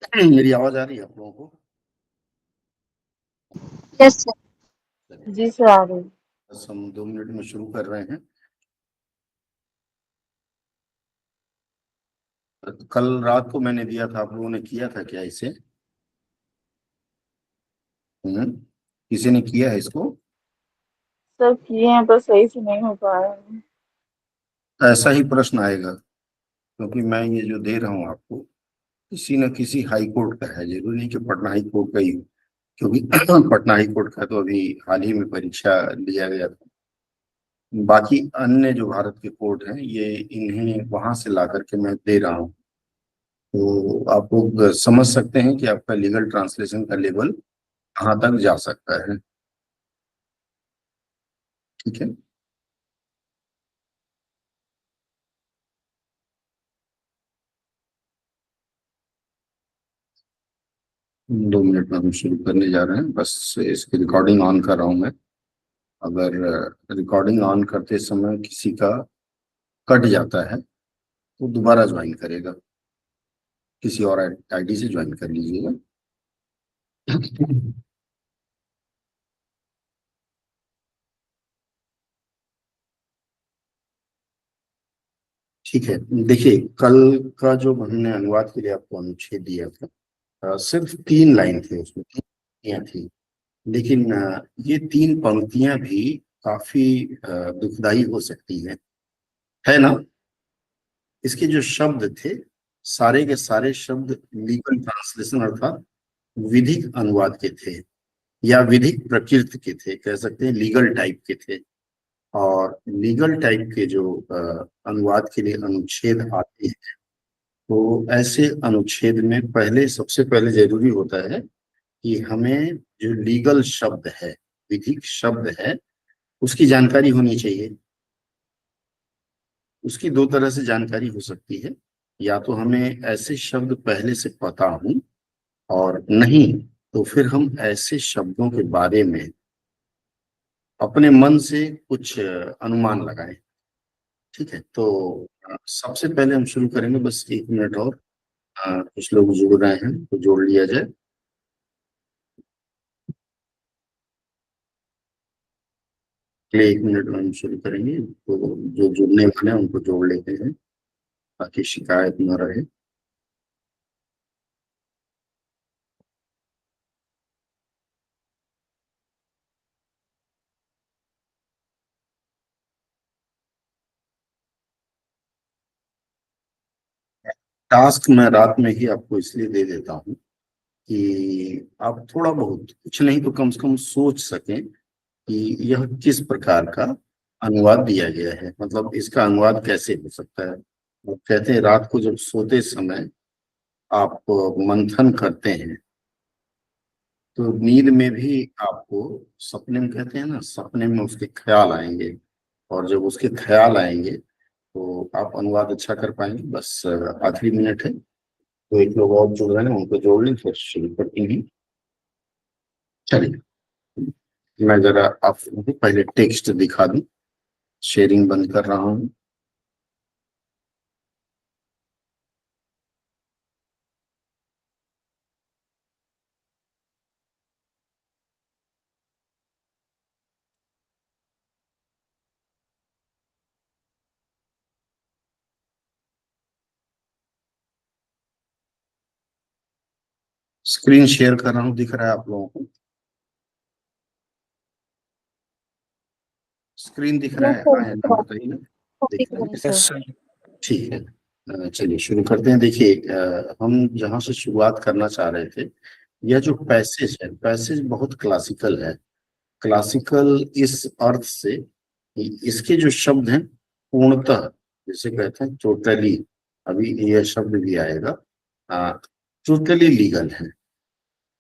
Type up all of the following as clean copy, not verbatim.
मेरी आवाज आ रही है आप लोगों को? Yes sir. चलिए, जी सर, आ रही है। बस हम 2 मिनट में शुरू कर रहे हैं। कल रात को मैंने दिया था, आप लोगों ने किया था क्या इसे? किसी ने किया है इसको? सर किए हैं पर सही से नहीं हो पा रहा है। ऐसा ही प्रश्न आएगा, क्योंकि मैं ये जो दे रहा हूँ आपको, किसी न किसी हाई कोर्ट का है, जरूरी नहीं कि पटना हाई कोर्ट का ही हो, क्योंकि पटना हाई कोर्ट का तो अभी हाल ही में परीक्षा लिया गया था। बाकी अन्य जो भारत के कोर्ट हैं, ये इन्हें वहां से ला करके मैं दे रहा हूँ। तो आप लोग समझ सकते हैं कि आपका लीगल ट्रांसलेशन का लेवल कहाँ तक जा सकता है। ठीक है। 2 मिनट में हम शुरू करने जा रहे हैं, बस इसकी रिकॉर्डिंग ऑन कर रहा हूँ मैं। अगर रिकॉर्डिंग ऑन करते समय किसी का कट जाता है तो दोबारा ज्वाइन करेगा, किसी और आईडी से ज्वाइन कर लीजिएगा। ठीक है। देखिए, कल का जो हमने अनुवाद के लिए आपको अनुच्छेद दिया था, सिर्फ 3 लाइन थे, उसमें 3 पंक्तियां थी। लेकिन ये 3 पंक्तियां भी काफी दुखदाई हो सकती हैं, है ना? इसके जो शब्द थे, सारे के सारे शब्द लीगल ट्रांसलेशन अर्थात विधिक अनुवाद के थे, या विधिक प्रकृति के थे, कह सकते हैं लीगल टाइप के थे। और लीगल टाइप के जो अनुवाद के लिए अनुच्छेद आते हैं, तो ऐसे अनुच्छेद में पहले, सबसे पहले जरूरी होता है कि हमें जो लीगल शब्द है, विधिक शब्द है, उसकी जानकारी होनी चाहिए। उसकी दो तरह से जानकारी हो सकती है, या तो हमें ऐसे शब्द पहले से पता हो, और नहीं तो फिर हम ऐसे शब्दों के बारे में अपने मन से कुछ अनुमान लगाएं। ठीक है, तो सबसे पहले हम शुरू करेंगे, बस 1 मिनट और। कुछ लोग जुड़ रहे हैं तो जोड़ लिया जाए। अगले 1 मिनट में हम शुरू करेंगे, तो जो जुड़ने वाले हैं उनको जोड़ लेते हैं, ताकि शिकायत न रहे। टास्क मैं रात में ही आपको इसलिए दे देता हूँ कि आप थोड़ा बहुत, कुछ नहीं तो कम से कम सोच सकें कि यह किस प्रकार का अनुवाद दिया गया है, मतलब इसका अनुवाद कैसे हो सकता है। वो कहते हैं रात को जब सोते समय आप मंथन करते हैं, तो नींद में भी आपको, सपने में कहते हैं ना, सपने में उसके ख्याल आएंगे, और जब उसके ख्याल आएंगे तो आप अनुवाद अच्छा कर पाएंगे। बस आखिरी मिनट है, तो एक लोग और जुड़ रहे हैं, उनको जोड़ लें, फिर शुरू करते हैं। चलिए, मैं जरा आपको पहले टेक्स्ट दिखा दूं। शेयरिंग बंद कर रहा हूँ। स्क्रीन शेयर कर रहा हूँ, दिख रहा है आप लोगों को? स्क्रीन दिख रहा यस है, हाँ सर, या दिख ना, रहा बताइए ना। है, दिख दिख रहा रहा है। है सर। ठीक है, चलिए शुरू करते हैं। देखिए, हम जहाँ से शुरुआत करना चाह रहे थे, यह जो पैसेज है, पैसेज बहुत क्लासिकल है। क्लासिकल इस अर्थ से कि इसके जो शब्द हैं, पूर्णतः, जिसे कहते हैं टोटली, अभी यह शब्द भी आएगा, टोटली लीगल है।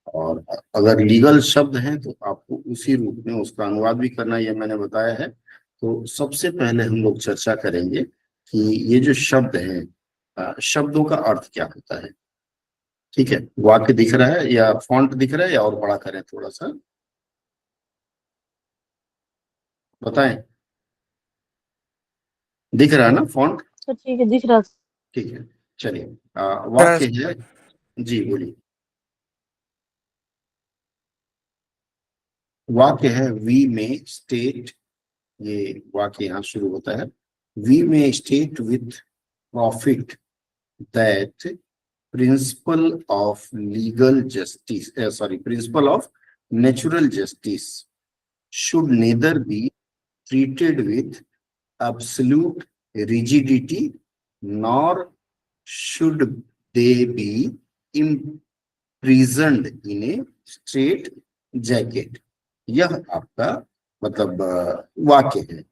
और अगर लीगल शब्द हैं तो आपको उसी रूप में उसका अनुवाद भी करना, यह मैंने बताया है। तो सबसे पहले हम लोग चर्चा करेंगे कि ये जो शब्द हैं, शब्दों का अर्थ क्या होता है। ठीक है, वाक्य दिख रहा है या फॉन्ट दिख रहा है, या और बड़ा करें थोड़ा सा, बताएं। दिख रहा है ना फॉन्ट? सर ठीक है, दिख रहा है। ठीक है, चलिए। वाक्य है, जी बोलिए। वाक्य है वी में स्टेट, ये वाक्य यहाँ शुरू होता है, वी में state with profit that principle of legal justice, principle of natural justice should neither be treated with absolute rigidity nor should they be imprisoned in a straight jacket। यह आपका मतलब वाक्य है।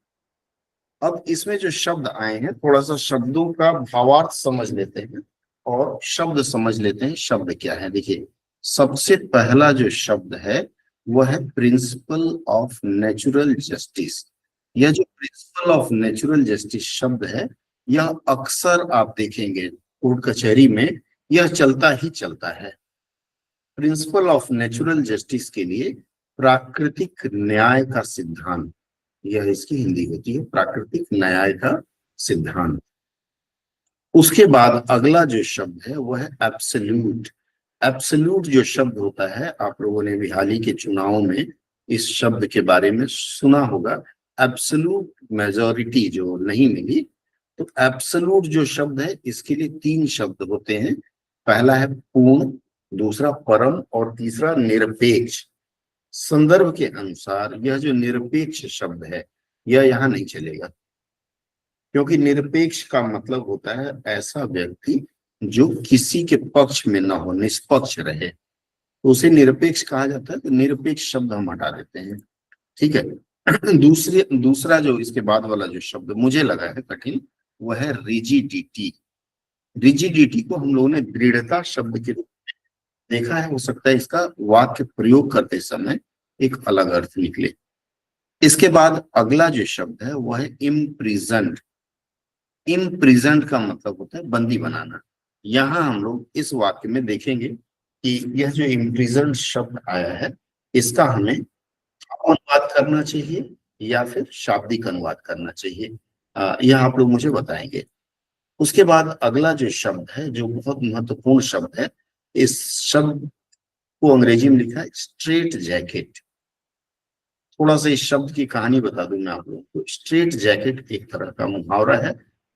अब इसमें जो शब्द आए हैं, थोड़ा सा शब्दों का भावार्थ समझ लेते हैं और शब्द समझ लेते हैं शब्द क्या है। देखिए, सबसे पहला जो शब्द है वह है प्रिंसिपल ऑफ नेचुरल जस्टिस। यह जो प्रिंसिपल ऑफ नेचुरल जस्टिस शब्द है, यह अक्सर आप देखेंगे कोर्ट कचहरी में यह चलता ही चलता है। प्रिंसिपल ऑफ नेचुरल जस्टिस के लिए प्राकृतिक न्याय का सिद्धांत, यह इसकी हिंदी होती है, प्राकृतिक न्याय का सिद्धांत। उसके बाद अगला जो शब्द है वह है एब्सोल्यूट। एब्सोल्यूट जो शब्द होता है, आप लोगों ने भी हाल ही के चुनाव में इस शब्द के बारे में सुना होगा, एब्सोल्यूट मेजॉरिटी जो नहीं मिली। तो एब्सोल्यूट जो शब्द है, इसके लिए तीन शब्द होते हैं। पहला है पूर्ण, दूसरा परम और तीसरा निरपेक्ष। संदर्भ के अनुसार यह जो निरपेक्ष शब्द है यह यहाँ नहीं चलेगा, क्योंकि निरपेक्ष का मतलब होता है ऐसा व्यक्ति जो किसी के पक्ष में ना हो, निष्पक्ष रहे, तो उसे निरपेक्ष कहा जाता है। तो निरपेक्ष शब्द हम हटा देते हैं, ठीक है। दूसरा जो इसके बाद वाला जो शब्द मुझे लगा है कठिन, वह है रिजिडिटी। रिजिडिटी को हम लोगों ने दृढ़ता शब्द के रूप में देखा है, हो सकता है इसका वाक्य प्रयोग करते समय एक अलग अर्थ निकले। इसके बाद अगला जो शब्द है वह है इम्प्रिजन्ड। इम्प्रिजन्ड का मतलब होता है बंदी बनाना। यहां हम लोग इस वाक्य में देखेंगे कि यह जो इम्प्रिजन्ड शब्द आया है, इसका हमें अनुवाद करना चाहिए या फिर शाब्दिक अनुवाद करना चाहिए, यह आप लोग मुझे बताएंगे। उसके बाद अगला जो शब्द है, जो बहुत महत्वपूर्ण शब्द है, इस शब्द को अंग्रेजी में लिखा है स्ट्रेट जैकेट। थोड़ा सा इस शब्द की कहानी बता दूं मैं आप लोगों को। स्ट्रेट जैकेट एक तरह का मुहावरा है,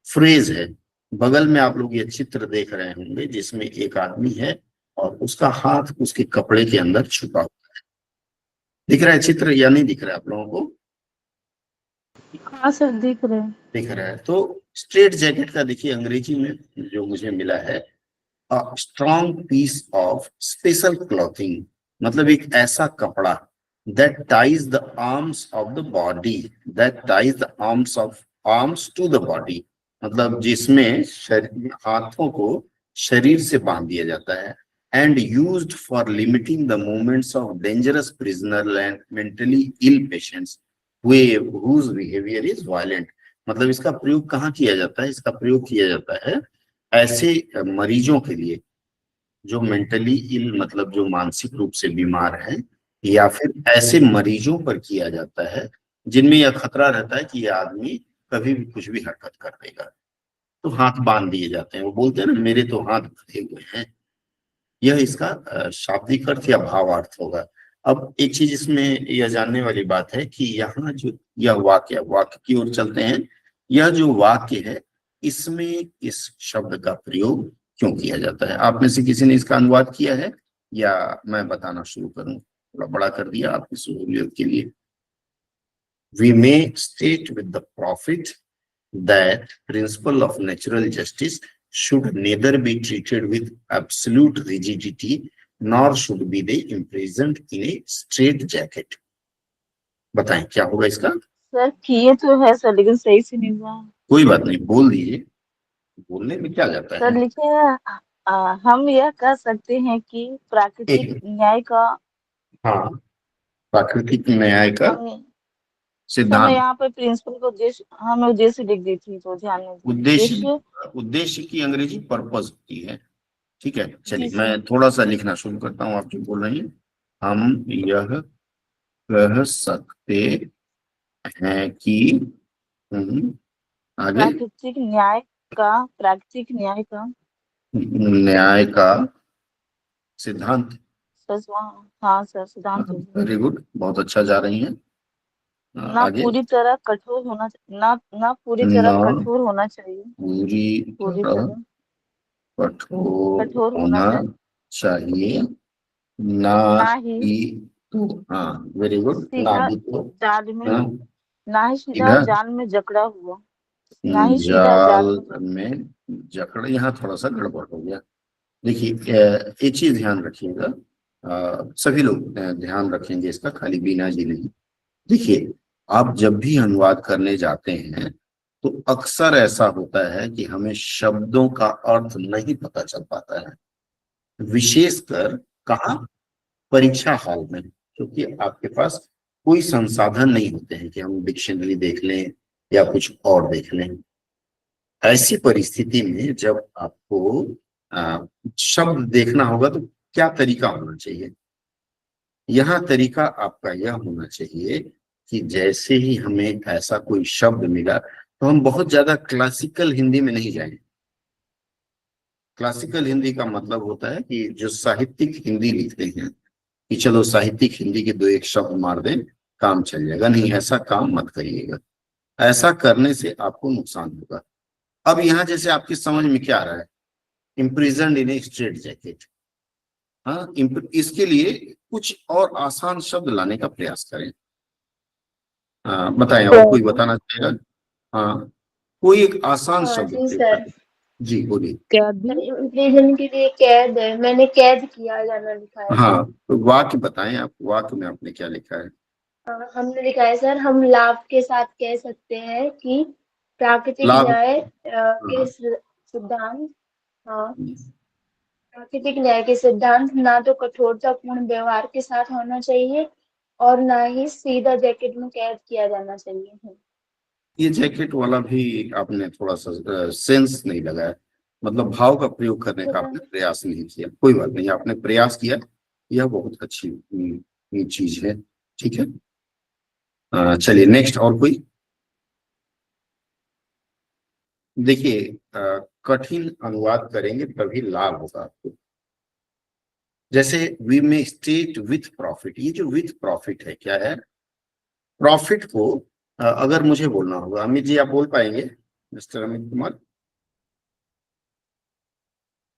फ्रेज है। बगल में आप लोग ये चित्र देख रहे होंगे जिसमें एक आदमी है और उसका हाथ उसके कपड़े के अंदर छुपा हुआ। दिख रहा है चित्र या नहीं दिख रहा है आप लोगों को? हाँ सर, दिख रहे हैं। दिख रहा है। तो स्ट्रेट जैकेट का देखिए अंग्रेजी में जो मुझे मिला है, strong piece of special clothing, मतलब एक ऐसा कपड़ा that ties the arms of the body, that ties the arms to the body, मतलब जिसमें हाथों को शरीर से बांध दिया जाता है। And used for limiting the movements of dangerous prisoner and mentally ill patients whose behaviour is violent. मतलब इसका प्रयोग कहाँ किया जाता है? इसका प्रयोग किया जाता है ऐसे मरीजों के लिए जो मेंटली इल, मतलब जो मानसिक रूप से बीमार हैं, या फिर ऐसे मरीजों पर किया जाता है जिनमें यह खतरा रहता है कि यह आदमी कभी भी कुछ भी हरकत कर देगा, तो हाथ बांध दिए जाते हैं। वो बोलते हैं ना, मेरे तो हाथ बंधे हुए हैं। यह इसका शाब्दिक अर्थ या भावार्थ होगा। अब एक चीज इसमें यह जानने वाली बात है कि यहाँ जो यह वाक्य की ओर चलते हैं, यह जो वाक्य है इसमें इस शब्द का प्रयोग क्यों किया जाता है? आप में से किसी ने इसका अनुवाद किया है या मैं बताना शुरू करूं? थोड़ा बड़ा कर दिया आपकी सहूलियत के लिए। We may state with the profit that principle of natural justice should neither be treated with absolute rigidity nor should be they imprisoned in a straight jacket। बताएं क्या होगा इसका? सर किए तो है सर, लेकिन सही से नहीं हुआ। कोई बात नहीं, बोल दीजिए, बोलने में क्या जाता सर है। लिखे हैं, हम यह कह सकते हैं कि एक प्राकृतिक मिनट। न्याय का, हाँ, प्राकृतिक न्याय का हम सर मैं सिद्धांत। यहाँ पे प्रिंसिपल को उद्देश्य, हाँ मैं उद्देश्य लिख दी थी तो ध्यान नहीं दिया। उद्देश्य, उद्देश्य। उद्देश्य की अंग्रेजी पर्पज होती है। ठीक है, जी चलिए सर। मैं थोड़ा सा लिखना शुरू करता हूँ, आप जो बोल रही हैं। हम यह कह सकते हैं कि, आगे, प्राकृतिक न्याय का, प्राकृतिक न्याय का न्याय का सिद्धांत। हाँ सर, सिद्धांत हो गया। वेरी गुड, बहुत अच्छा जा रही हैं। ना आगे। पूरी तरह कठोर होना, ना पूरी तरह न कठोर होना चाहिए। पूरी पूरी तरह तरह कठोर कठोर होना होना चाहिए, चाहिए, ना ना ही ही तो। हाँ, वेरी गुड, ना सीधा ही तो। जाल में, हाँ, ना ही सीधा इधर जाल में जकड़ा हुआ, ना ही सीधा जाल जाल में जकड़ा। में जकड़, यहाँ थोड़ा सा गड़बड़ हो गया। देखिए, एक चीज ध्यान रखिएगा, सभी लोग ध्यान रखेंगे इसका, खाली बीना जी नहीं। देखिए, आप जब भी अनुवाद करने जाते हैं तो अक्सर ऐसा होता है कि हमें शब्दों का अर्थ नहीं पता चल पाता है, विशेषकर कहाँ, परीक्षा हॉल में, क्योंकि आपके पास कोई संसाधन नहीं होते हैं कि हम डिक्शनरी देख लें या कुछ और देख लें। ऐसी परिस्थिति में जब आपको शब्द देखना होगा तो क्या तरीका होना चाहिए? यहाँ तरीका आपका यह होना चाहिए कि जैसे ही हमें ऐसा कोई शब्द मिला तो हम बहुत ज्यादा क्लासिकल हिंदी में नहीं जाएं। क्लासिकल हिंदी का मतलब होता है कि जो साहित्यिक हिंदी लिखते हैं, कि चलो साहित्यिक हिंदी के दो एक शब्द मार दें, काम चल जाएगा। नहीं, ऐसा काम मत करिएगा। ऐसा करने से आपको नुकसान होगा। अब यहाँ जैसे आपकी समझ में क्या आ रहा है, imprisoned in a straight jacket. हाँ, इसके लिए कुछ और आसान शब्द लाने का प्रयास करें। बताएं, और कोई कैद। बताना चाहेगा? हाँ, कोई एक आसान हाँ शब्द जी प्रयोग सर। करें। जी, बोलिए। कैदी। इम्प्रिजन के लिए कैद है, मैंने कैद किया जाना लिखा है सर। हाँ, तो वाक्य बताएं, आप वाक्य में आपने क्या लिखा है? हमने लिखा है सर, हम लाभ के साथ कह सकते हैं कि प्राकृतिक लाभ। न्याय के हाँ, सिद्धांत। हाँ, प्राकृतिक न्याय के सिद्धांत ना तो कठोरतापूर्ण व्यवहार के साथ होना चाहिए और ना ही सीधा जैकेट में कैद किया जाना चाहिए। ये जैकेट वाला भी आपने थोड़ा सा सेंस नहीं लगाया, मतलब भाव का प्रयोग करने का आपने प्रयास नहीं किया। कोई बात नहीं, आपने प्रयास किया, यह बहुत अच्छी चीज है। ठीक है, चलिए नेक्स्ट, और कोई? देखिए, कठिन अनुवाद करेंगे तभी लाभ होगा आपको। जैसे वी में स्टेट विथ प्रॉफिट, ये जो विथ प्रॉफिट है, क्या है? प्रॉफिट को अगर मुझे बोलना होगा, अमित जी आप बोल पाएंगे? मिस्टर अमित कुमार,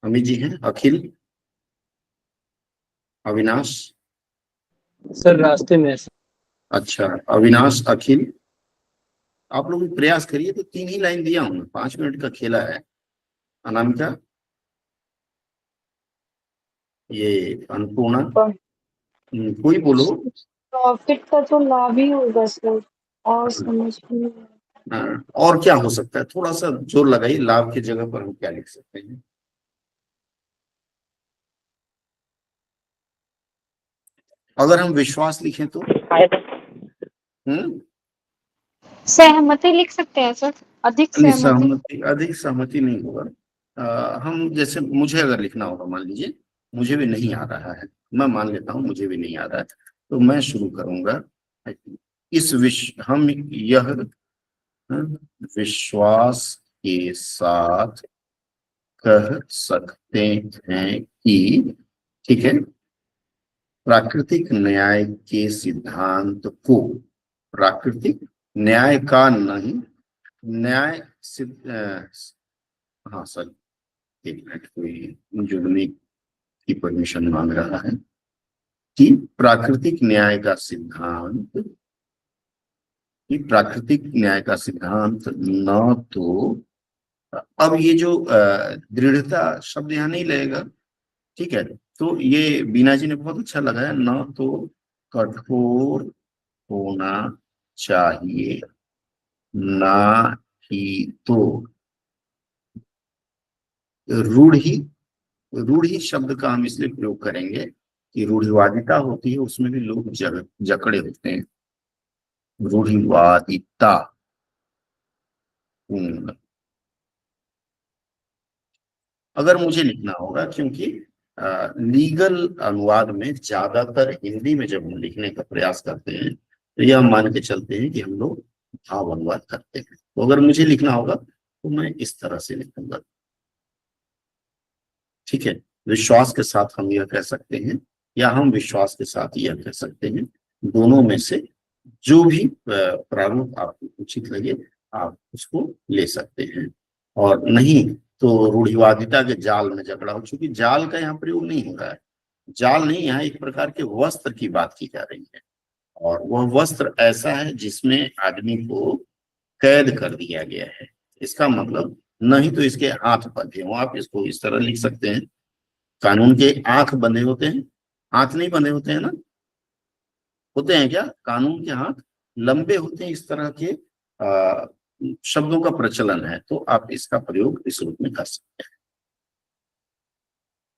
अमित जी हैं, अखिल, अविनाश। सर रास्ते में है सर। अच्छा, अविनाश, अखिल, आप लोग भी प्रयास करिए। तो 3 ही लाइन दिया हूं मैं, 5 मिनट का खेला है। अनामिका, ये अन्नपूर्णा, कोई बोलो। प्रॉफिट का तो लाभ ही होगा सर, और समझ में और क्या हो सकता है? थोड़ा सा जोर लगाइए, लाभ की जगह पर हम क्या लिख सकते हैं? अगर हम विश्वास लिखें तो? हम्म सहमति लिख सकते हैं सर, अधिक नहीं, सहमति। सहमति, अधिक सहमति नहीं होगा। हम जैसे, मुझे अगर लिखना होगा, मान लीजिए मुझे भी नहीं आ रहा है, मैं मान लेता हूं मुझे भी नहीं आ रहा है, तो मैं शुरू करूंगा। इस विश्व हम यह विश्वास के साथ कह सकते हैं कि, ठीक है, प्राकृतिक न्याय के सिद्धांत को, प्राकृतिक न्याय का नहीं, न्याय सिद्ध, हाँ सर, एक मिनट, कोई जुड़ने की परमिशन मांग रहा है, कि प्राकृतिक न्याय का सिद्धांत, कि प्राकृतिक न्याय का सिद्धांत न तो, अब ये जो दृढ़ता शब्द यहाँ नहीं लगेगा। ठीक है, तो ये बीना जी ने बहुत अच्छा लगाया, न तो कठोर होना चाहिए, ना ही तो रूढ़ि, रूढ़ि शब्द का हम इसलिए प्रयोग करेंगे कि रूढ़िवादिता होती है, उसमें भी लोग जकड़े होते हैं। रूढ़िवादिता पूर्ण। अगर मुझे लिखना होगा, क्योंकि लीगल अनुवाद में ज्यादातर हिंदी में जब हम लिखने का प्रयास करते हैं तो यह मान के चलते हैं कि हम लोग भाव अनुवाद करते हैं। तो अगर मुझे लिखना होगा तो मैं इस तरह से लिखूंगा। ठीक है, विश्वास के साथ हम यह कह सकते हैं या हम विश्वास के साथ यह कह सकते हैं, दोनों में से जो भी प्रारूप आपको उचित लगे आप उसको ले सकते हैं। और नहीं तो रूढ़िवादिता के जाल में जकड़ा हो, चूंकि जाल का यहाँ प्रयोग नहीं हो रहा है, जाल नहीं, यहाँ एक प्रकार के वस्त्र की बात की जा रही है, और वह वस्त्र ऐसा है जिसमें आदमी को कैद कर दिया गया है। इसका मतलब नहीं तो इसके हाथ बंधे हो, आप इसको इस तरह लिख सकते हैं, कानून के आंख बंधे होते हैं, हाथ नहीं बंधे होते हैं ना, होते हैं क्या? कानून के हाथ लंबे होते हैं, इस तरह के शब्दों का प्रचलन है, तो आप इसका प्रयोग इस रूप में कर सकते हैं।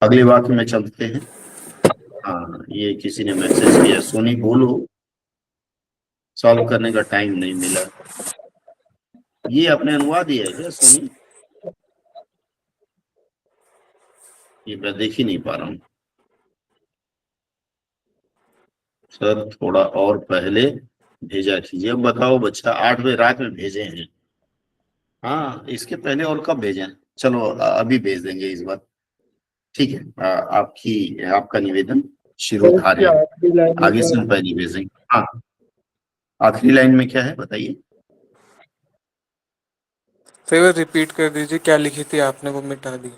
अगले वाक्य में चलते हैं। हाँ, ये किसी ने मैसेज किया, सोनी बोलो, सॉल्व करने का टाइम नहीं मिला। ये अपने अनुवाद ही है क्या सोनी? ये मैं देख ही नहीं पा रहा हूँ सर, थोड़ा और पहले भेजा कीजिए। अब बताओ बच्चा, 8 बजे रात में भेजे हैं। हाँ, इसके पहले और कब भेजें? चलो अभी भेज देंगे इस बार, ठीक है। आपका निवेदन शिरोधार्य है, आगे से हम पहले भेजेंगे। हाँ, आखिरी लाइन में क्या है बताइए? फिर रिपीट कर दीजिए, क्या लिखी थी आपने, वो मिटा दी।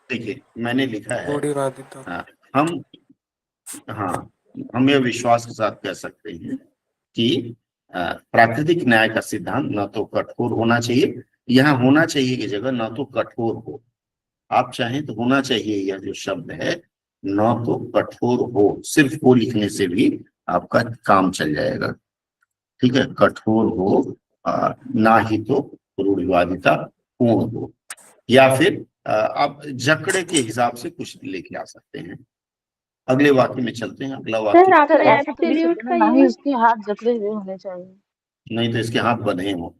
देखिए मैंने लिखा है, रूढ़िवादिता। हम हाँ हम यह विश्वास के साथ कह सकते हैं कि प्राकृतिक न्याय का सिद्धांत न तो कठोर होना चाहिए, यहाँ होना चाहिए की जगह न तो कठोर हो, आप चाहें तो होना चाहिए, यह जो शब्द है न तो कठोर हो, सिर्फ वो लिखने से भी आपका काम चल जाएगा, ठीक है। कठोर हो, ना ही तो रूढ़िवादिता पूर्ण हो, या फिर आप जकड़े के हिसाब से कुछ लेके आ सकते हैं। अगले वाक्य में चलते हैं। अगला वाक्य, सर ऐसा तो लिख एब्सोल्यूट सकते का हैं, ना ही यूज उसके हाथ जकड़े हुए होने चाहिए। नहीं तो इसके हाथ बंधे हो।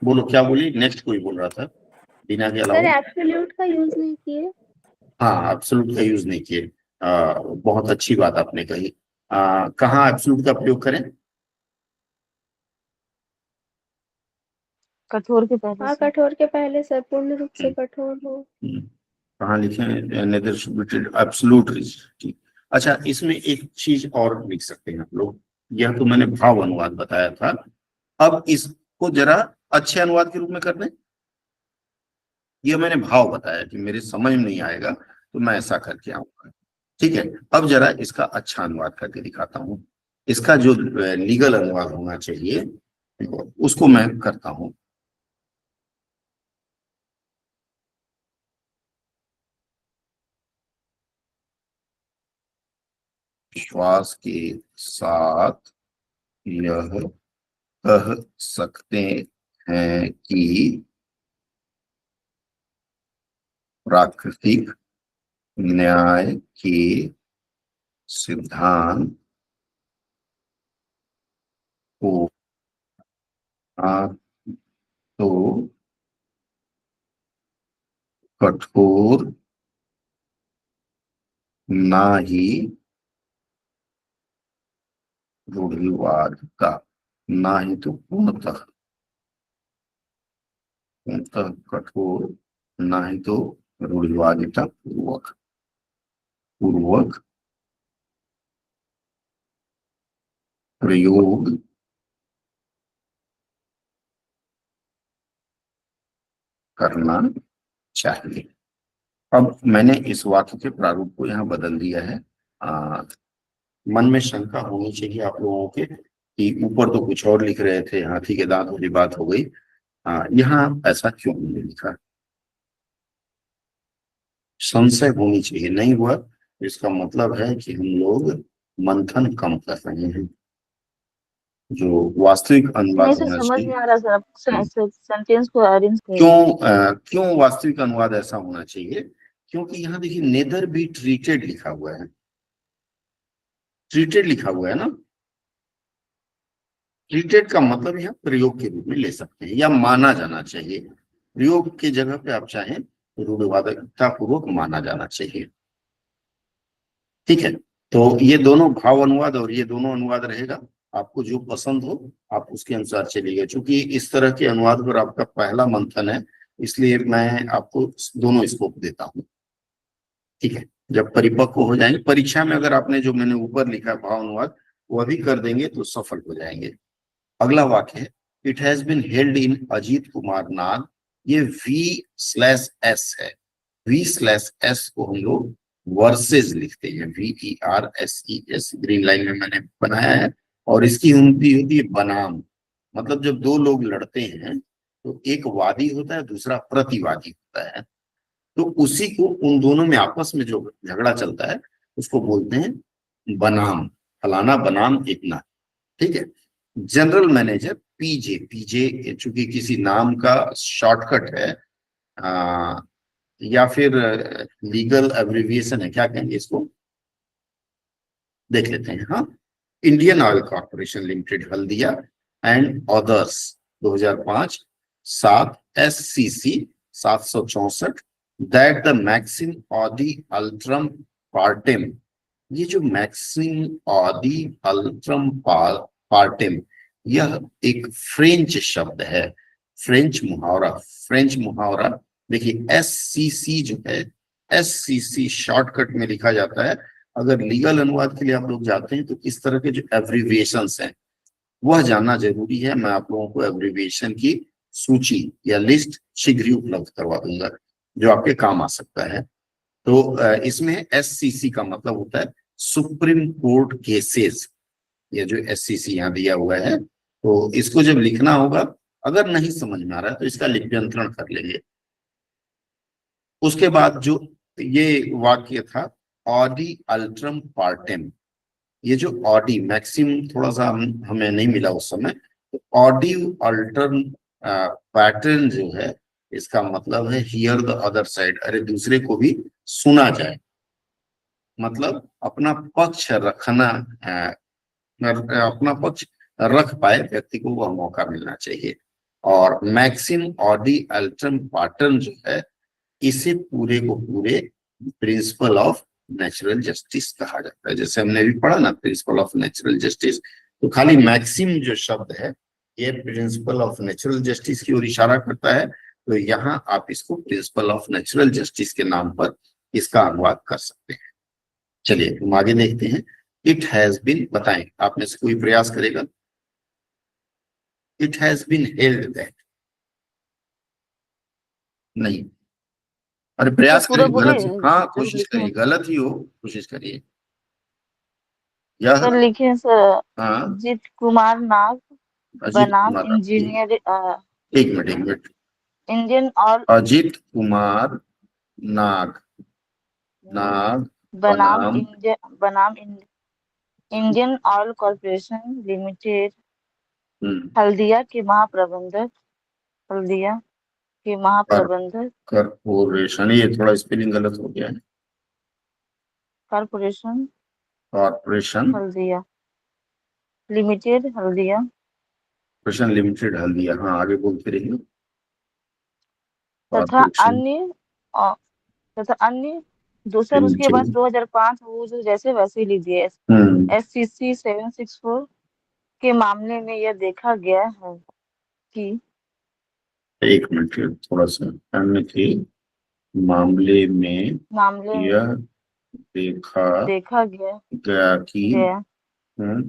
बोलो क्या बोली, नेक्स्ट कोई बोल रहा था बिना के सर अलावा? एब्सोल्यूट का यूज नहीं किए। हाँ, एब्सोल्यूट का यूज नहीं किए। बहुत अच्छी बात आपने कही। कहाँ एब्सोल्यूट का प्रयोग करें? कठोर के पहले हाँ, से। कठोर के पहले सर, पूर्ण रूप से कठोर हो। कहाँ लिखे? Neither should be absolute rigidity. अच्छा, इसमें एक चीज और लिख सकते हैं आप लोग, यह तो मैंने भाव अनुवाद बताया था, अब इसको जरा अच्छे अनुवाद के रूप में कर दें। यह मैंने भाव बताया कि मेरे समझ में नहीं आएगा तो मैं ऐसा करके आऊंगा, ठीक है। अब जरा इसका अच्छा अनुवाद करके दिखाता हूँ, इसका जो लीगल अनुवाद होना चाहिए उसको मैं करता हूँ। विश्वास के साथ यह कह सकते हैं कि प्राकृतिक न्याय के सिद्धांत को ना तो कठोर ना ही रूढ़िवाद का, ना ही तो पूर्णतः कठोर, ना ही तो रूढ़िवादिता पूर्वक प्रयोग करना चाहिए। अब मैंने इस वाक्य के प्रारूप को यहाँ बदल दिया है। मन में शंका होनी चाहिए आप लोगों के कि ऊपर तो कुछ और लिख रहे थे, हाथी के दांत वाली बात हो गई, यहाँ ऐसा क्यों नहीं लिखा? संशय होनी चाहिए, नहीं हुआ इसका मतलब है कि हम लोग मंथन कम कर रहे हैं, जो वास्तविक अनुवाद नहीं सर, होना समझ चाहिए। नहीं आ रहा सर, आप सेंटेंस को अरेंज करिए। क्यों वास्तविक अनुवाद ऐसा होना चाहिए? क्योंकि यहाँ देखिए नेदर बी ट्रीटेड लिखा हुआ है, ट्रीटेड लिखा हुआ है ना, ट्रीटेड का मतलब यहाँ प्रयोग के रूप में ले सकते हैं या माना जाना चाहिए, प्रयोग की जगह पे आप चाहें रूढ़िवादिता पूर्वक माना जाना चाहिए, ठीक है। तो ये दोनों भाव अनुवाद और ये दोनों अनुवाद रहेगा, आपको जो पसंद हो आप उसके अनुसार चलिएगा। चूंकि इस तरह के अनुवाद पर आपका पहला मंथन है, इसलिए मैं आपको दोनों स्कोप देता हूँ। ठीक है, जब परिपक्व हो जाएंगे, परीक्षा में अगर आपने जो मैंने ऊपर लिखा भाव अनुवाद वो अभी कर देंगे तो सफल हो जाएंगे। अगला वाक्य है, it has been held in Ajit Kumar Nag. ये V/S है, V/S को हम लोग वर्सेज लिखते हैं, VERSES, ग्रीन लाइन में मैंने बनाया है। और इसकी हिंदी होती है बनाम, मतलब जब दो लोग लड़ते हैं तो एक वादी होता है, दूसरा प्रतिवादी होता है, तो उसी को उन दोनों में आपस में जो झगड़ा चलता है उसको बोलते हैं बनाम, फलाना बनाम इतना। ठीक है, जनरल मैनेजर पीजे, पीजे चूंकि किसी नाम का शॉर्टकट है या फिर लीगल एब्रिविएशन है, क्या कहेंगे इसको, देख लेते हैं। हाँ, Indian oil corporation limited Haldia and others 2005, 7 SCC 764, that the maxim audi alteram partem. ये जो मैक्सिम ऑडी अल्ट्रम पार्टेम, यह एक फ्रेंच शब्द है, फ्रेंच मुहावरा। फ्रेंच मुहावरा देखिए, SCC जो है, SCC शॉर्टकट में लिखा जाता है। अगर लीगल अनुवाद के लिए आप लोग जाते हैं तो इस तरह के जो एब्रिविएशंस हैं वह जानना जरूरी है। मैं आप लोगों को एब्रिविएशन की सूची या लिस्ट शीघ्र ही उपलब्ध करवा दूंगा जो आपके काम आ सकता है। तो इसमें SCC का मतलब होता है सुप्रीम कोर्ट केसेस। ये जो SCC यहाँ दिया हुआ है, तो इसको जब लिखना होगा, अगर नहीं समझ में आ रहा है तो इसका लिप्यंतरण कर लेंगे। उसके बाद जो ये वाक्य था, ऑडी अल्ट्रम पार्टेम, ये जो ऑडी मैक्सिम थोड़ा सा हमें नहीं मिला उस समय, तो ऑडी अल्टर्न पैटर्न जो है, इसका मतलब है हियर द अदर साइड, अरे दूसरे को भी सुना जाए, मतलब अपना पक्ष रखना, अपना पक्ष रख पाए व्यक्ति को वह मौका मिलना चाहिए। और मैक्सिम ऑडी अल्ट्रम पैटर्न जो है, इसे पूरे को पूरे प्रिंसिपल ऑफ नेचुरल जस्टिस कहा जाता है। जैसे हमने भी पढ़ा ना, प्रिंसिपल ऑफ नेचुरल जस्टिस, तो खाली मैक्सिम जो शब्द है ये प्रिंसिपल ऑफ नेचुरल जस्टिस की ओर इशारा करता है। तो यहाँ आप इसको प्रिंसिपल ऑफ नेचुरल जस्टिस के नाम पर इसका अनुवाद कर सकते हैं। चलिए हम आगे देखते हैं। इट हैज बीन, बताएं आप में से कोई प्रयास करेगा। It has been held that, नहीं, अरे प्रयास पूरा करिए, बोले, गलत, हाँ जब कोशिश लिखे करिए, गलत ही हो कोशिश करिए। यह, सर लिखे हैं सर, हाँ, अजीत कुमार नाग अजीत बनाम कुमार, इंजीनियर, एक minute, Indian oil Ajit Kumar Nag, Nag बनाम बनाम, Indian oil corporation limited, hmm, Haldia के महाप्रबंधक, हल्दिया के महाप्रबंधक, कॉर्पोरेशन, ये थोड़ा स्पेलिंग गलत हो गया है, corporation corporation, Haldia limited, Haldia corporation limited Haldia, हाँ आगे बोलते रहिए। तथा कॉर्पोरेशन अन्य अ, तथा अन्य दूसर, उसके बाद लिमिटेड, 2005 वो जो जैसे वैसे ही लीजिए। SCC 764 के मामले में यह देखा गया है कि एक मिनट, थोड़ा सा अन्य के मामले में मामले में यह देखा गया गया कि, गया हम्म,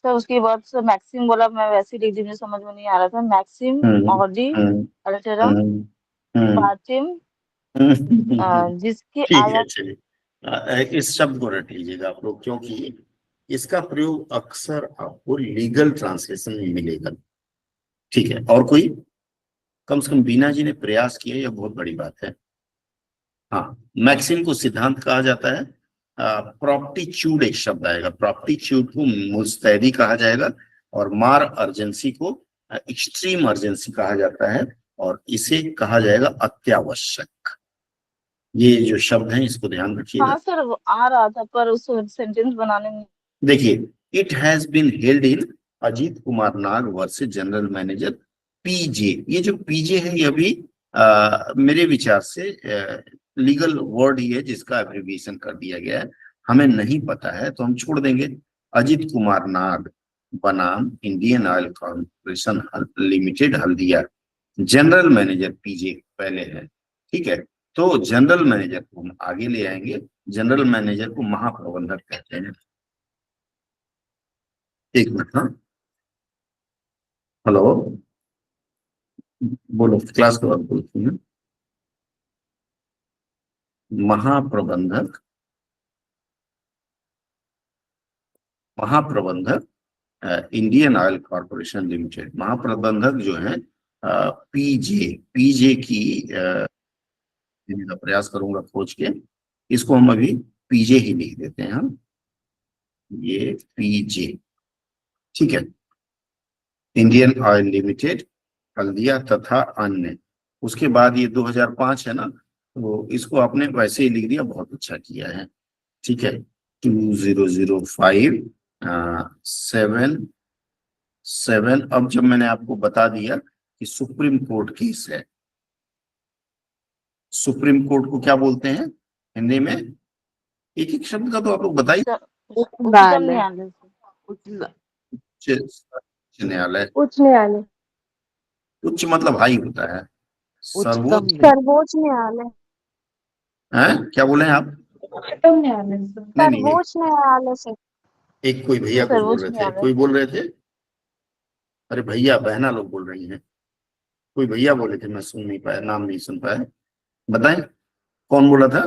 सर। उसके बाद सर मैक्सिम बोला, मैं वैसे ही लिख दी, मुझे समझ में नहीं आ रहा था। मैक्सिम हम्म, ऑडी हम्म, अल्टरम हम्म, हम्म, पार्टिम, जिसके ठीक है, आया चलिए इस शब्द को रट लीजिएगा आप लोग, क्योंकि इसका प्रयोग अक्सर आपको लीगल ट्रांसलेशन में मिलेगा। ठीक है, और कोई, कम से कम बीना जी ने प्रयास किया, यह बहुत बड़ी बात है। हाँ, मैक्सिम को सिद्धांत कहा जाता है। प्रॉपर्टीच्यूड एक शब्द आएगा, प्रॉपर्टीच्यूड को मुस्तैदी कहा जाएगा, और मार अर्जेंसी को एक्सट्रीम अर्जेंसी कहा जाता है, और इसे कहा जाएगा अत्यावश्यक। ये जो शब्द हैं इसको ध्यान रखिएगा। हाँ सर, वो आ रहा था पर उस सेंटेंस बनाने में। देखिए, it has been held in Ajit Kumar Nag versus general manager PJ. ये जो पीजे है ये भी मेरे विचार से लीगल वर्ड ही है जिसका एब्रिविएशन कर दिया गया है, हमें नहीं पता है तो हम छोड़ देंगे। अजीत कुमार नाग बनाम Indian oil corporation limited Haldia, general manager PJ पहले है, ठीक है। तो जनरल मैनेजर को हम आगे ले आएंगे। जनरल मैनेजर को महाप्रबंधक कहते हैं। एक मिनट, हाँ, हेलो, बोलो, क्लास के बाद बोलती हैं। महाप्रबंधक, महाप्रबंधक इंडियन ऑयल कॉर्पोरेशन लिमिटेड, महाप्रबंधक जो है पीजे, पीजे की देने का प्रयास करूंगा खोज के। इसको हम अभी पीजे ही लिख देते हैं हम, ये पीजे, ठीक है। इंडियन ऑयल लिमिटेड, हल्दिया तथा अन्य। उसके बाद ये 2005 है ना, तो इसको आपने वैसे ही लिख दिया, बहुत अच्छा किया है, ठीक है। 2005 7 7। अब जब मैंने आपको बता दिया कि सुप्रीम कोर्ट केस है, सुप्रीम कोर्ट को क्या बोलते हैं हिंदी में? एक एक शब्द का तो आप लोग बताइए। उच्चतम न्यायालय उच्च न्यायालय। उच्च न्यायालय। उच्च मतलब हाई होता है, सर्वोच्च सर्वोच्च न्यायालय। है। क्या बोले हैं आप? उच्चतम न्यायालय। नहीं नहीं, सर्वोच्च न्यायालय से। एक कोई भैया कुछ बोल सर्वोच्च रहे थे, न्यायालय। कोई बोल रहे थे, अरे भैया बहना लोग बोल रही हैं, कोई भैया बोले थे, मैं सुन नहीं पाया, नाम नहीं सुन पाया, बताएं कौन बोला था?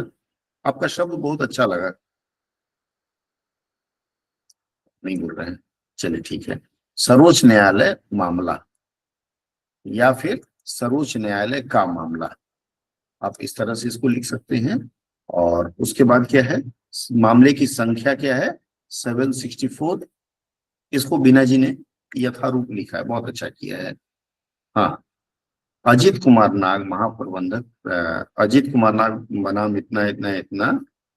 आपका शब्द बहुत अच्छा लगा। नहीं बोल रहे हैं, चलिए ठीक है। सर्वोच्च न्यायालय मामला या फिर सर्वोच्च न्यायालय का मामला, आप इस तरह से इसको लिख सकते हैं। और उसके बाद क्या है, मामले की संख्या क्या है? 764। इसको बीना जी ने यथारूप लिखा है, बहुत अच्छा किया है। हाँ, अजित कुमार नाग महाप्रबंधक, अजित कुमार नाग बनाम इतना इतना इतना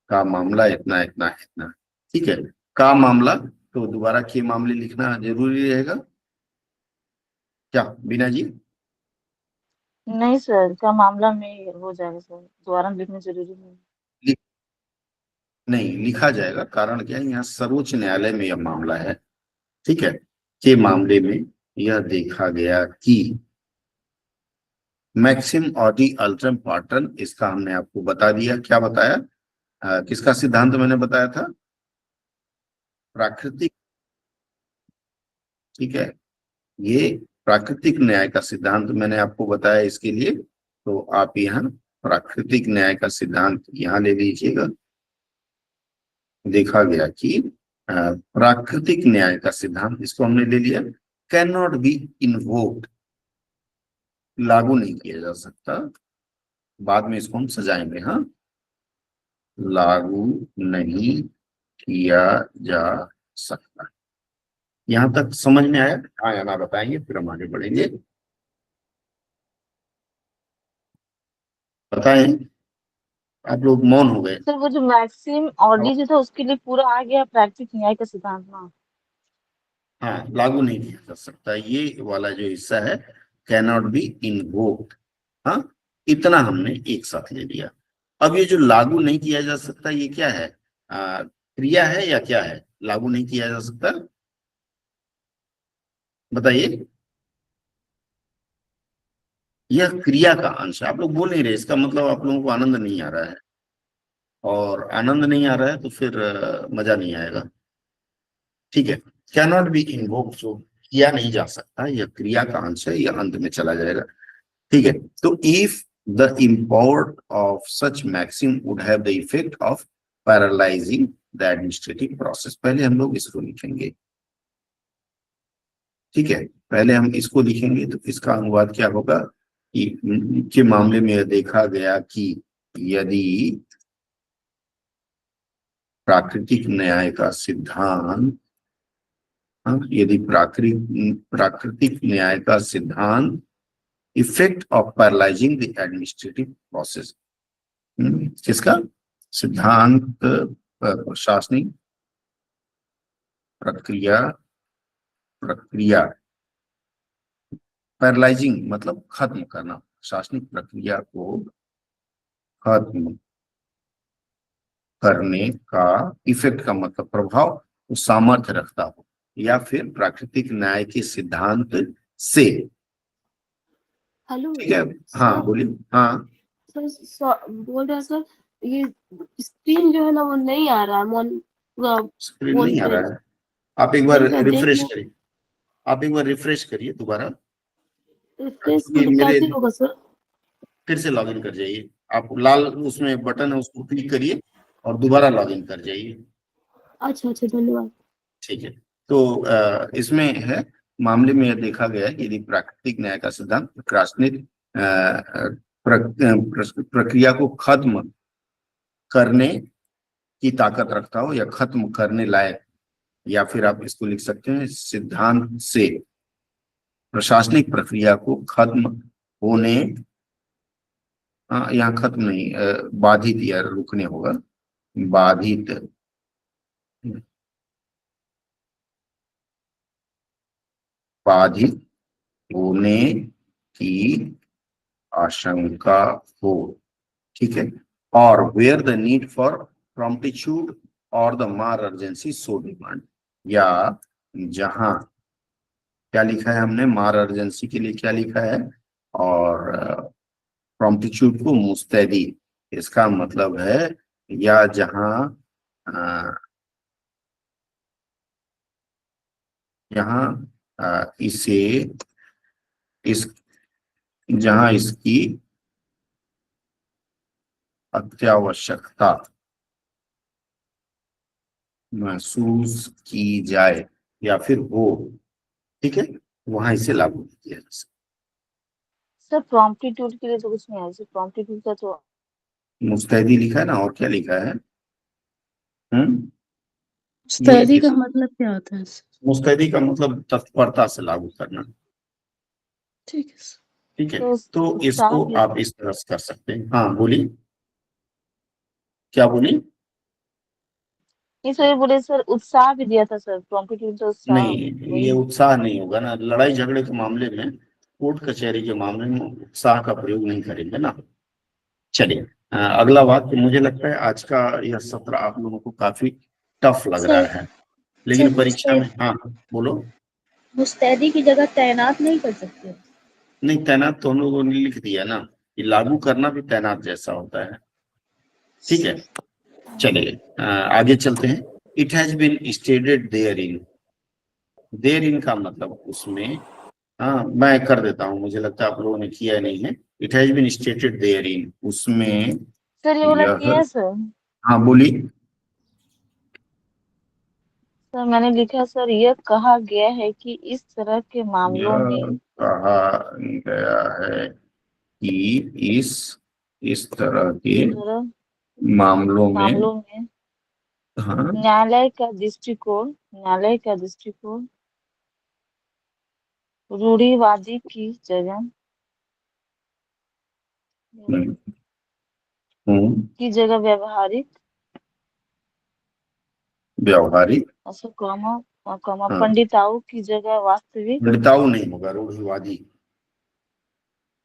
का मामला इतना इतना इतना, ठीक है। का मामला तो दोबारा के मामले लिखना जरूरी रहेगा क्या बीना जी? नहीं सर, का मामला में हो जाएगा सर, दोबारा लिखना जरूरी नहीं। लिख, नहीं लिखा जाएगा, कारण क्या है, यहाँ सर्वोच्च न्यायालय में यह मामला है, ठीक है। के मामले में यह देखा गया कि मैक्सिम ऑडी अल्ट्रम पार्टन, इसका हमने आपको बता दिया, क्या बताया? किसका सिद्धांत मैंने बताया था? प्राकृतिक, ठीक है। ये प्राकृतिक न्याय का सिद्धांत मैंने आपको बताया, इसके लिए तो आप यहाँ प्राकृतिक न्याय का सिद्धांत यहाँ ले लीजिएगा। देखा गया कि प्राकृतिक न्याय का सिद्धांत, इसको हमने ले लिया। कैन नॉट बी इन्वोक्ड, लागू नहीं किया जा सकता, बाद में इसको हम सजाएंगे, हाँ, लागू नहीं किया जा सकता। यहां तक समझ में आया? हाँ या ना बताएंगे, फिर हम आगे बढ़ेंगे। बताएं, आप लोग मौन हो गए। सर वो जो मैक्सिम ऑडी जो था उसके लिए पूरा आ गया प्राकृतिक न्याय का सिद्धांत ना। हाँ, लागू नहीं किया जा सकता, ये वाला जो हिस्सा है, कैन नॉट बी इन्वोक्ड, हाँ, इतना हमने एक साथ ले लिया। अब ये जो लागू नहीं किया जा सकता, ये क्या है? क्रिया है या क्या है? लागू नहीं किया जा सकता, बताइए। यह क्रिया का अंश है। आप लोग बोल नहीं रहे, इसका मतलब आप लोगों को आनंद नहीं आ रहा है, और आनंद नहीं आ रहा है तो फिर मजा नहीं आएगा, ठीक है। कैन नॉट बी इन्वोक्ड, जो किया नहीं जा सकता, यह क्रिया का अंश है, यह अंत में चला जाएगा, ठीक है। तो if the import of such maxim would have the effect of paralysing the administrative process, पहले हम लोग इसको लिखेंगे, ठीक है। पहले हम इसको लिखेंगे, तो इसका अनुवाद क्या होगा कि के मामले में यह देखा गया कि यदि प्राकृतिक न्याय का सिद्धांत, यदि प्राकृतिक न्याय का सिद्धांत effect of paralysing the administrative process, किसका सिद्धांत? प्रशासनिक प्रक्रिया, प्रक्रिया, पैरालाइजिंग मतलब खत्म करना, प्रशासनिक प्रक्रिया को खत्म करने का, इफेक्ट का मतलब प्रभाव, वो सामर्थ्य रखता हो, या फिर प्राकृतिक न्याय के सिद्धांत से, हेलो ठीक है। हाँ सर, बोलिए। हाँ, बोल रहे हैं सर, ये स्क्रीन जो है ना वो नहीं आ रहा है स्क्रीन नहीं आ रहा है। आप एक बार नहीं सर, रिफ्रेश देख करिए, आप एक बार रिफ्रेश करिए दोबारा, रिफ्रेश क्योंकि मेरे कैसे होगा सर? फिर से लॉगिन कर जाइए। आप लाल उसमें बटन है उसको क्लिक करिए और दोबारा लॉगिन कर जाइए। अच्छा अच्छा, धन्यवाद। ठीक है। तो इसमें है, मामले में यह देखा गया है कि यदि प्राकृतिक न्याय का सिद्धांत प्रशासनिक प्रक्रिया को खत्म करने की ताकत रखता हो या खत्म करने लायक, या फिर आप इसको लिख सकते हैं सिद्धांत से प्रशासनिक प्रक्रिया को खत्म होने, यहाँ खत्म नहीं, बाधित या रुकने होगा, बाधित बाधित होने की आशंका हो। ठीक है। और वेयर द नीड फॉर प्रॉम्प्टिट्यूड और द मार अर्जेंसी सो डिमांड, या जहां, क्या लिखा है हमने, मार अर्जेंसी के लिए क्या लिखा है, और प्रॉम्प्टिट्यूड को मुस्तैदी, इसका मतलब है या जहां इसे इस जहां इसकी अत्यावश्यकता महसूस की जाए या फिर हो, ठीक है, वहां इसे लागू किया जा सकता सर प्रॉम्प्टिट्यूड के लिए तो कुछ नहीं है, सर प्रॉम्प्टिट्यूड का तो है। मुस्तैदी लिखा है ना, और क्या लिखा है? मुस्तैदी का ये मतलब क्या होता है सर? मुस्तैदी का मतलब तत्परता से लागू करना। ठीक है सर। ठीक है। तो तो उत्साह इसको भी, आप इस तरह से कर सकते हैं। हाँ बोलिए, क्या बोली? नहीं सर ये बोले सर उत्साह भी दिया था सर, प्रॉम्प्टिट्यूड तो उत्साह नहीं, ये वही। उत्साह नहीं होगा ना, लड़ाई झगड़े के मामले में, कोर्ट कचहरी के मामले में उत्साह का प्रयोग नहीं करेंगे ना। चलिए, अगला वाक्य। मुझे लगता है आज का यह सत्र आप लोगों को काफी टफ लग रहा सर है, लेकिन सर परीक्षा में, हाँ बोलो। मुस्तैदी की जगह तैनात नहीं कर सकते? नहीं, तैनात तो हम लोगों ने लिख दिया ना, कि लागू करना भी तैनात जैसा होता है। ठीक है। चलिए, आगे चलते हैं। It has been stated therein, therein का मतलब उसमें, हाँ मैं कर देता हूँ, मुझे लगता है आप लोगों ने किया नहीं है। It has been stated therein, उसमें सर ये बोला यह, किया सर। हाँ बोली। सर मैंने लिखा सर, यह कहा गया है कि इस तरह के मामलों यह में, कहा गया है कि इस तरह के तरह मामलों में, मामलों में हाँ, न्यायालय का दृष्टिकोण रूढ़िवादी हम्म, हम्म, की जगह व्यवहारिक, व्यवहारिक, ऐसा कॉमा हाँ, पंडिताओं की जगह वास्तविक, लड़ताऊ नहीं होगा, रूढ़िवादी।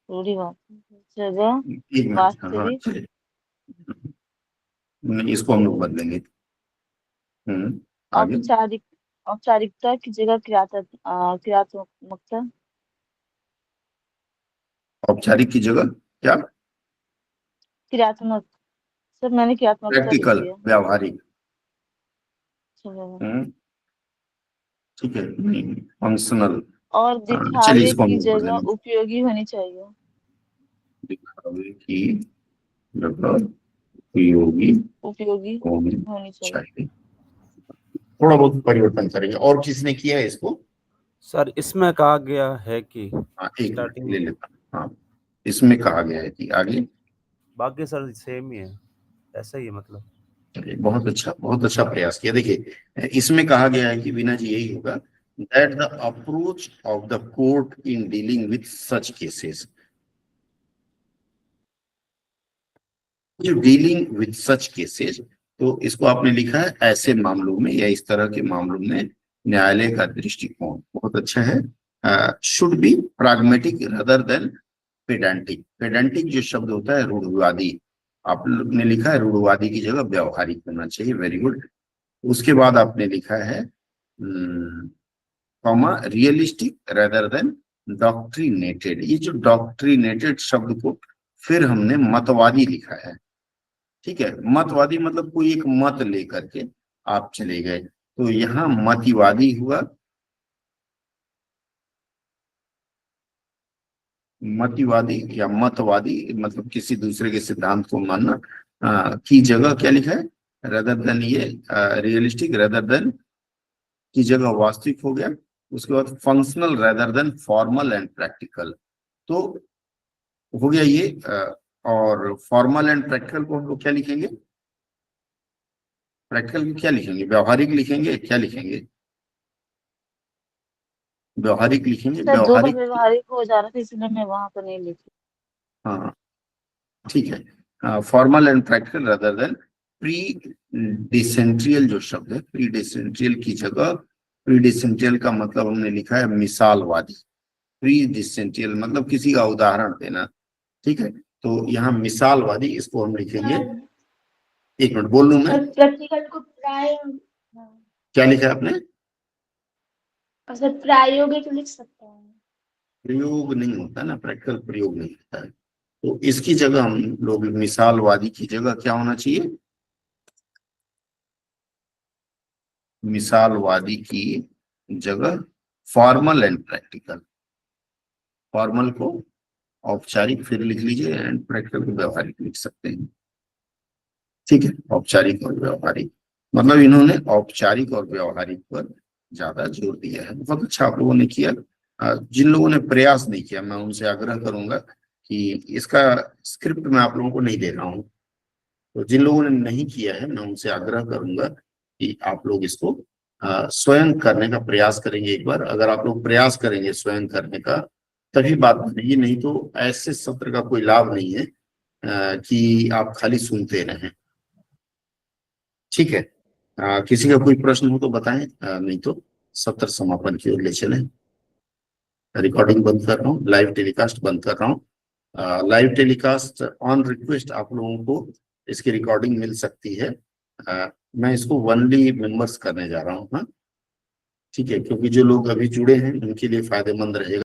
रूढ़िवादी की जगह एक मिनट, हाँ हाँ, वास्तविक, चलिए, नहीं, इसको हम लोग बदलेंगे। आगे। औपचारिक औपचारिकता की जगह क्रियात्मकता, औपचारिक की जगह क्या? क्रियात्मक, सर मैंने क्रियात्मकता लिख प्रैक्टिकल, दिया। व्यावहारिक। चलो। ठीक है, नहीं, फंक्शनल। और चलिए दिखावे इसको हम की लोग जगह बदलेंगे। उपयोगी होनी चाहिए, दिखावे की जगह उपयोगी उपयोगी होनी होनी चाहिए। चाहिए, थोड़ा बहुत परिवर्तन करेंगे। और किसने किया है इसको? सर इसमें कहा गया है कि हाँ, एक मिनट स्टार्टिंग ले में, लेता हूं। हाँ, इसमें कहा गया है कि आगे। बाकी सर सेम ही है, ऐसा ही है मतलब। चलिए, बहुत अच्छा प्रयास किया। देखिए, इसमें कहा गया है कि बीना जी यही होगा, that the approach of the court in dealing with such cases, dealing with such cases, तो इसको आपने लिखा है ऐसे मामलों में या इस तरह के मामलों में न्यायालय का दृष्टिकोण बहुत अच्छा है, should be pragmatic rather than pedantic. Pedantic जो शब्द होता है रूढ़िवादी, आपने लिखा है रूढ़िवादी की जगह व्यवहारिक होना चाहिए, वेरी गुड। उसके बाद आपने लिखा है कॉमा रियलिस्टिक रेदर देन डॉक्ट्रिनेटेड। ये जो डॉक्ट्रिनेटेड शब्द को फिर हमने मतवादी लिखा है। ठीक है, मतवादी मतलब कोई एक मत लेकर के आप चले गए, तो यहाँ मतिवादी हुआ, मतिवादी या मतवादी मतलब किसी दूसरे के सिद्धांत को मानना की जगह क्या लिखा है, रेदर देन, ये रियलिस्टिक रेदर देन की जगह वास्तविक हो गया। उसके बाद functional rather than formal and practical, तो हो गया ये। और फॉर्मल एंड प्रैक्टिकल को हम लोग क्या लिखेंगे, प्रैक्टिकल को क्या लिखेंगे, व्यवहारिक लिखेंगे, क्या लिखेंगे, व्यवहारिक लिखेंगे, सर दो बार व्यवहारिक। व्यवहारिक हो जा रहा था इसलिए मैं वहां पर नहीं लिखी। हाँ ठीक है, formal and practical rather than pre decisional, जो शब्द है प्री डिसेंट्रियल की जगह, प्री डिसेंट्रियल का मतलब हमने लिखा है मिसालवादी। प्री डिसेंट्रियल मतलब किसी का उदाहरण देना। ठीक है, तो यहाँ मिसालवादी, इसको हम लिखेंगे, एक मिनट बोल लूं मैं, सर प्रैक्टिकल को क्या लिखा है आपने, सर प्रायोगिक लिख सकते हैं। प्रयोग नहीं होता ना, प्रैक्टिकल प्रयोग नहीं होता है, तो इसकी जगह हम लोग मिसालवादी की जगह क्या होना चाहिए, मिसालवादी की जगह फॉर्मल एंड प्रैक्टिकल, फॉर्मल को औपचारिक फिर लिख लीजिए एंड प्रैक्टिकल को व्यवहारिक लिख सकते हैं। ठीक है, औपचारिक और व्यवहारिक, मतलब इन्होंने औपचारिक और व्यवहारिक पर ज्यादा जोर दिया है। बहुत अच्छा आप लोगों ने किया। जिन लोगों ने प्रयास नहीं किया मैं उनसे आग्रह करूंगा कि इसका स्क्रिप्ट मैं आप लोगों को नहीं दे रहा हूँ, तो जिन लोगों ने नहीं किया है मैं उनसे आग्रह करूंगा कि आप लोग इसको स्वयं करने का प्रयास करेंगे। एक बार अगर आप लोग प्रयास करेंगे स्वयं करने का तभी बात बनेगी, नहीं तो ऐसे सत्र का कोई लाभ नहीं है कि आप खाली सुनते रहें। ठीक है, किसी का कोई प्रश्न हो तो बताएं, नहीं तो सत्र समापन की ओर ले चलें। रिकॉर्डिंग बंद कर रहा हूँ, लाइव टेलीकास्ट बंद कर रहा हूँ। लाइव टेलीकास्ट ऑन रिक्वेस्ट आप लोगों को इसकी रिकॉर्डिंग मिल सकती है। मैं इसको ओनली मेंबर्स करने जा रहा हूँ। हाँ ठीक है, क्योंकि जो लोग अभी जुड़े हैं उनके लिए फायदेमंद रहेगा।